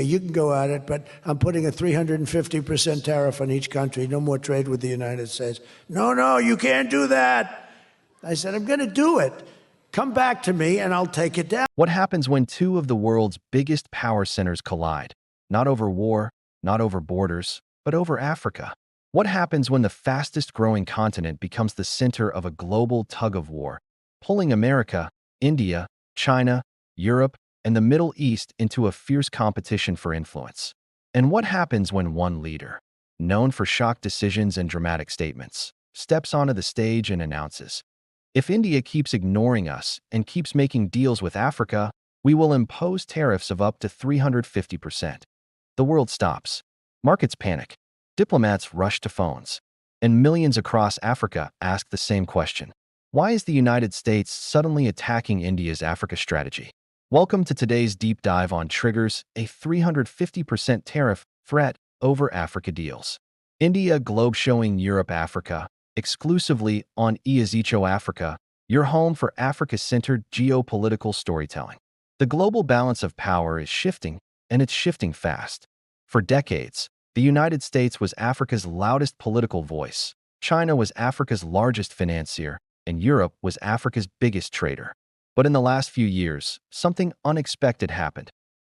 You can go at it, but I'm putting a 350% tariff on each country. No more trade with the United States. No, no, you can't do that. I said, I'm going to do it. Come back to me and I'll take it down. What happens when two of the world's biggest power centers collide? Not over war, not over borders, but over Africa. What happens when the fastest growing continent becomes the center of a global tug-of-war, pulling America, India, China, Europe, and the Middle East into a fierce competition for influence? And what happens when one leader, known for shock decisions and dramatic statements, steps onto the stage and announces, "If India keeps ignoring us and keeps making deals with Africa, we will impose tariffs of up to 350%. The world stops. Markets panic. Diplomats rush to phones. And millions across Africa ask the same question. Why is the United States suddenly attacking India's Africa strategy? Welcome to today's deep dive on triggers a 350% tariff threat over Africa deals. India Globe showing Europe Africa, exclusively on Eazicho Africa, your home for Africa-centered geopolitical storytelling. The global balance of power is shifting, and it's shifting fast. For decades, the United States was Africa's loudest political voice, China was Africa's largest financier, and Europe was Africa's biggest trader. But in the last few years, something unexpected happened.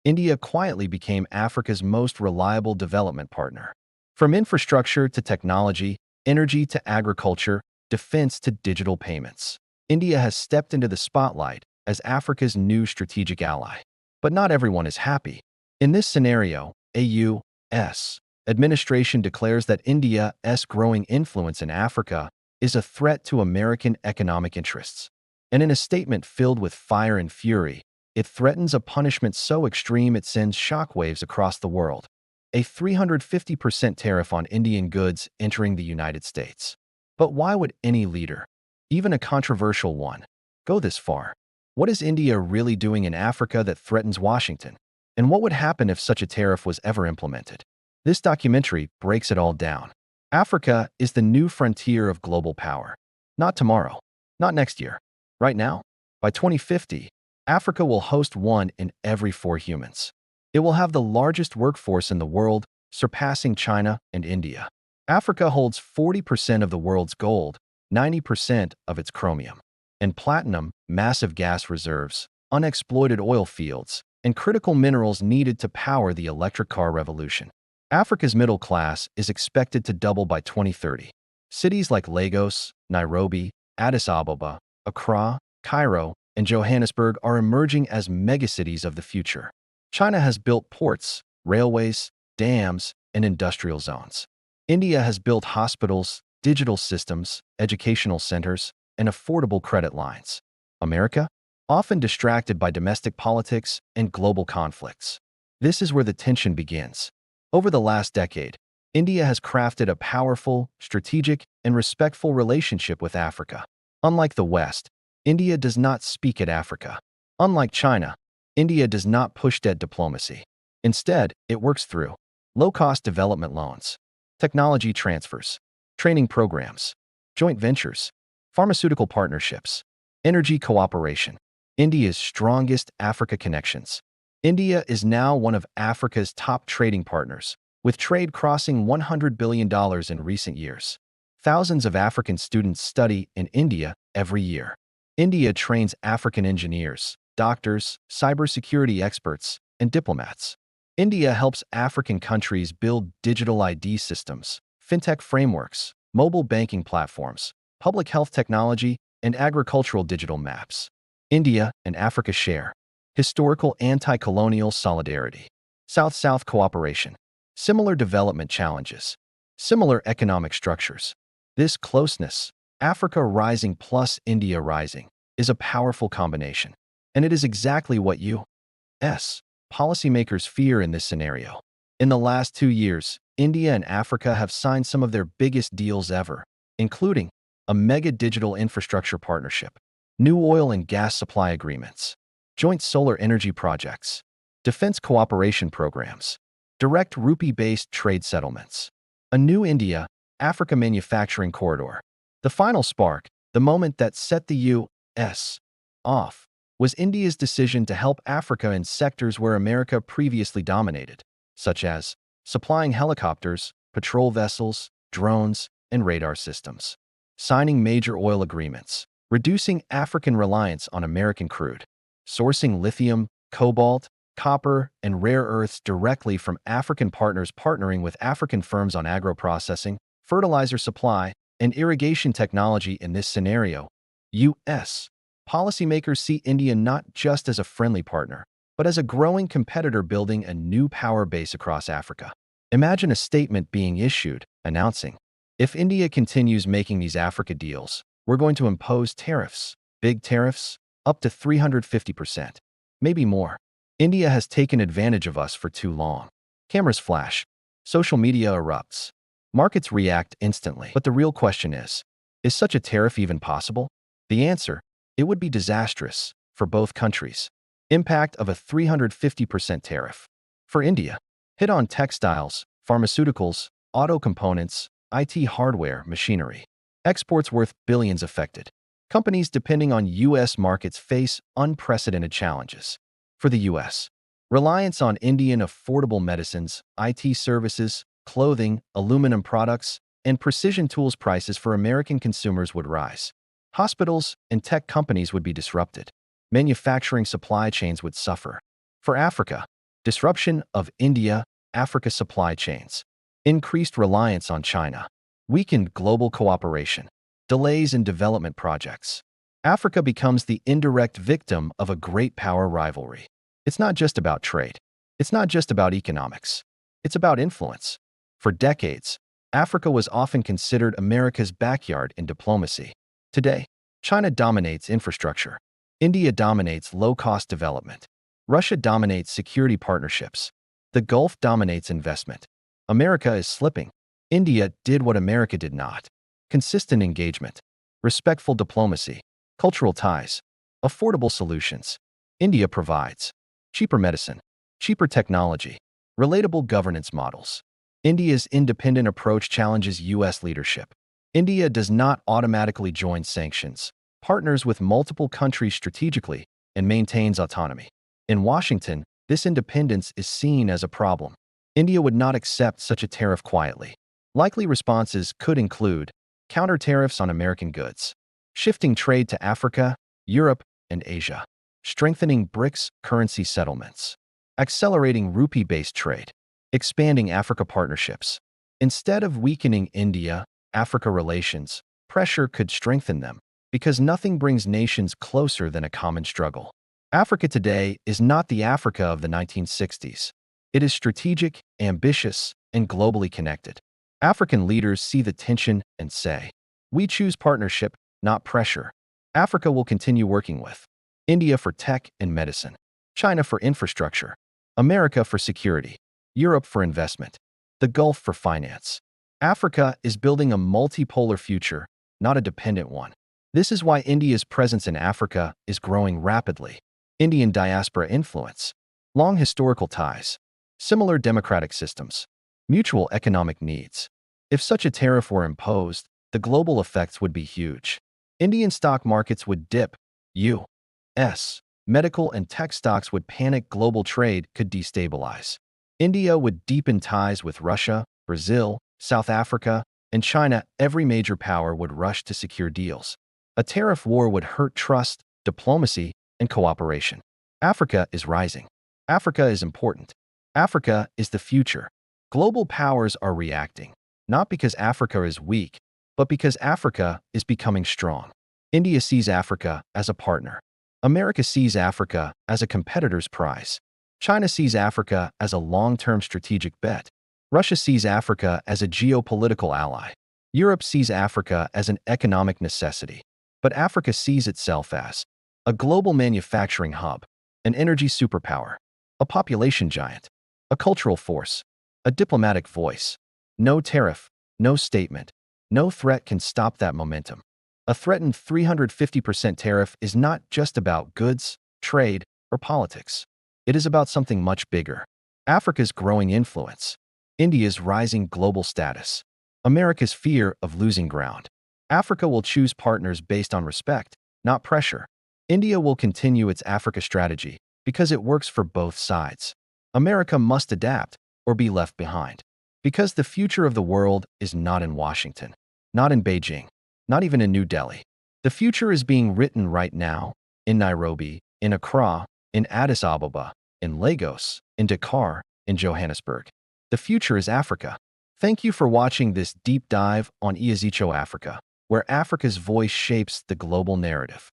India quietly became Africa's most reliable development partner. From infrastructure to technology, energy to agriculture, defense to digital payments, India has stepped into the spotlight as Africa's new strategic ally. But not everyone is happy. In this scenario, a U.S. administration declares that India's growing influence in Africa is a threat to American economic interests. And in a statement filled with fire and fury, it threatens a punishment so extreme it sends shockwaves across the world. A 350% tariff on Indian goods entering the United States. But why would any leader, even a controversial one, go this far? What is India really doing in Africa that threatens Washington? And what would happen if such a tariff was ever implemented? This documentary breaks it all down. Africa is the new frontier of global power. Not tomorrow, not next year. Right now, by 2050, Africa will host 1 in every 4 humans. It will have the largest workforce in the world, surpassing China and India. Africa holds 40% of the world's gold, 90% of its chromium, and platinum, massive gas reserves, unexploited oil fields, and critical minerals needed to power the electric car revolution. Africa's middle class is expected to double by 2030. Cities like Lagos, Nairobi, Addis Ababa, Accra, Cairo, and Johannesburg are emerging as megacities of the future. China has built ports, railways, dams, and industrial zones. India has built hospitals, digital systems, educational centers, and affordable credit lines. America, often distracted by domestic politics and global conflicts. This is where the tension begins. Over the last decade, India has crafted a powerful, strategic, and respectful relationship with Africa. Unlike the West, India does not speak at Africa. Unlike China, India does not push debt diplomacy. Instead, it works through low-cost development loans, technology transfers, training programs, joint ventures, pharmaceutical partnerships, energy cooperation. India's strongest Africa connections. India is now one of Africa's top trading partners, with trade crossing $100 billion in recent years. Thousands of African students study in India every year. India trains African engineers, doctors, cybersecurity experts, and diplomats. India helps African countries build digital ID systems, fintech frameworks, mobile banking platforms, public health technology, and agricultural digital maps. India and Africa share historical anti-colonial solidarity, South-South cooperation, similar development challenges, similar economic structures. This closeness, Africa rising plus India rising, is a powerful combination. And it is exactly what U.S. policymakers fear in this scenario. In the last 2 years, India and Africa have signed some of their biggest deals ever, including a mega digital infrastructure partnership, new oil and gas supply agreements, joint solar energy projects, defense cooperation programs, direct rupee-based trade settlements, a new India-Africa manufacturing corridor. The final spark, the moment that set the U.S. off, was India's decision to help Africa in sectors where America previously dominated, such as supplying helicopters, patrol vessels, drones, and radar systems, signing major oil agreements, reducing African reliance on American crude, sourcing lithium, cobalt, copper, and rare earths directly from African partners, partnering with African firms on agro-processing, fertilizer supply, and irrigation technology. In this scenario, U.S. policymakers see India not just as a friendly partner, but as a growing competitor building a new power base across Africa. Imagine a statement being issued announcing, if India continues making these Africa deals, we're going to impose tariffs, big tariffs, up to 350%, maybe more. India has taken advantage of us for too long. Cameras flash. Social media erupts. Markets react instantly. But the real question is such a tariff even possible? The answer, it would be disastrous for both countries. Impact of a 350% tariff. For India, hit on textiles, pharmaceuticals, auto components, IT hardware, machinery. Exports worth billions affected. Companies depending on U.S. markets face unprecedented challenges. For the U.S., reliance on Indian affordable medicines, IT services, clothing, aluminum products, and precision tools prices for American consumers would rise. Hospitals and tech companies would be disrupted. Manufacturing supply chains would suffer. For Africa, disruption of India-Africa supply chains. Increased reliance on China. Weakened global cooperation. Delays in development projects. Africa becomes the indirect victim of a great power rivalry. It's not just about trade. It's not just about economics. It's about influence. For decades, Africa was often considered America's backyard in diplomacy. Today, China dominates infrastructure. India dominates low-cost development. Russia dominates security partnerships. The Gulf dominates investment. America is slipping. India did what America did not. Consistent engagement. Respectful diplomacy. Cultural ties. Affordable solutions. India provides cheaper medicine, cheaper technology, relatable governance models. India's independent approach challenges U.S. leadership. India does not automatically join sanctions, partners with multiple countries strategically, and maintains autonomy. In Washington, this independence is seen as a problem. India would not accept such a tariff quietly. Likely responses could include counter tariffs on American goods, shifting trade to Africa, Europe, and Asia, strengthening BRICS currency settlements, accelerating rupee-based trade, expanding Africa partnerships. Instead of weakening India-Africa relations, pressure could strengthen them, because nothing brings nations closer than a common struggle. Africa today is not the Africa of the 1960s. It is strategic, ambitious, and globally connected. African leaders see the tension and say, we choose partnership, not pressure. Africa will continue working with India for tech and medicine, China for infrastructure, America for security, Europe for investment, the Gulf for finance. Africa is building a multipolar future, not a dependent one. This is why India's presence in Africa is growing rapidly. Indian diaspora influence, long historical ties, similar democratic systems, mutual economic needs. If such a tariff were imposed, the global effects would be huge. Indian stock markets would dip. U.S. medical and tech stocks would panic. Global trade could destabilize. India would deepen ties with Russia, Brazil, South Africa, and China. Every major power would rush to secure deals. A tariff war would hurt trust, diplomacy, and cooperation. Africa is rising. Africa is important. Africa is the future. Global powers are reacting, not because Africa is weak, but because Africa is becoming strong. India sees Africa as a partner. America sees Africa as a competitor's prize. China sees Africa as a long-term strategic bet. Russia sees Africa as a geopolitical ally. Europe sees Africa as an economic necessity. But Africa sees itself as a global manufacturing hub, an energy superpower, a population giant, a cultural force, a diplomatic voice. No tariff, no statement, no threat can stop that momentum. A threatened 350% tariff is not just about goods, trade, or politics. It is about something much bigger. Africa's growing influence, India's rising global status, America's fear of losing ground. Africa will choose partners based on respect, not pressure. India will continue its Africa strategy because it works for both sides. America must adapt or be left behind. Because the future of the world is not in Washington, not in Beijing, not even in New Delhi. The future is being written right now in Nairobi, in Accra, in Addis Ababa, in Lagos, in Dakar, in Johannesburg. The future is Africa. Thank you for watching this deep dive on Iazicho Africa, where Africa's voice shapes the global narrative.